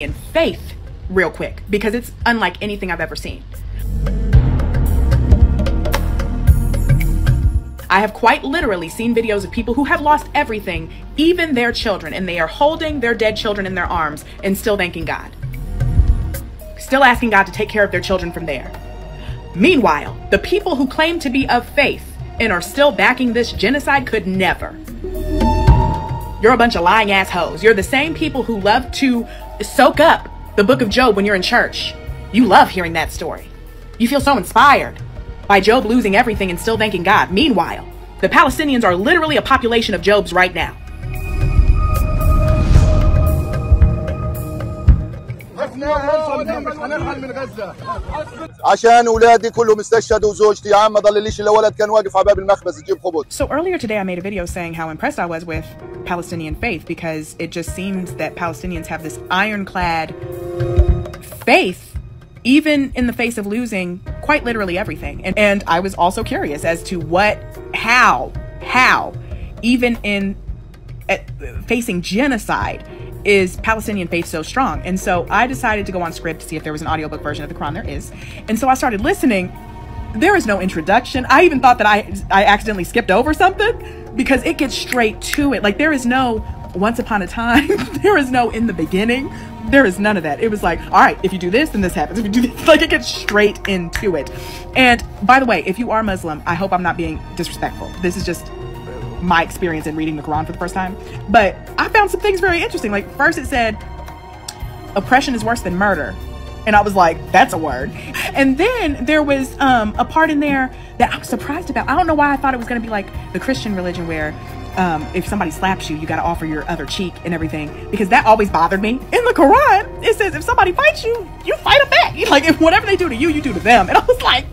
in faith real quick because it's unlike anything I've ever seen. I have quite literally seen videos of people who have lost everything, even their children, and they are holding their dead children in their arms and still thanking God. Still asking God to take care of their children from there. Meanwhile, the people who claim to be of faith and are still backing this genocide could never. You're a bunch of lying assholes. You're the same people who love to soak up the book of Job when you're in church. You love hearing that story. You feel so inspired by Job losing everything and still thanking God. Meanwhile, the Palestinians are literally a population of Jobs right now. عشان اولادي كلهم استشهدوا وزوجتي عم ما ضلليش الا ولد كان واقف على باب المخبز يجيب خبز. So earlier today I made a video saying how impressed I was with Palestinian faith because it just seems that Palestinians have this ironclad faith even in the face of losing quite literally everything. And I was also curious as to how even in facing genocide is Palestinian faith so strong. And so I decided to go on Script to see if there was an audiobook version of the Quran. There is. And so I started listening. There is no introduction. I even thought that I accidentally skipped over something because it gets straight to it. Like there is no once upon a time. There is no in the beginning. There is none of that. It was like, all right, if you do this, then this happens. If you do this, like it gets straight into it. And by the way, if you are Muslim, I hope I'm not being disrespectful. This is just my experience in reading the Quran for the first time. But I found some things very interesting. Like first it said, oppression is worse than murder. And I was like, that's a word. And then there was a part in there that I was surprised about. I don't know why I thought it was going to be like the Christian religion where if somebody slaps you, you got to offer your other cheek and everything, because that always bothered me. In the Quran, it says if somebody fights you, you fight them back. Like if whatever they do to you, you do to them. And I was like,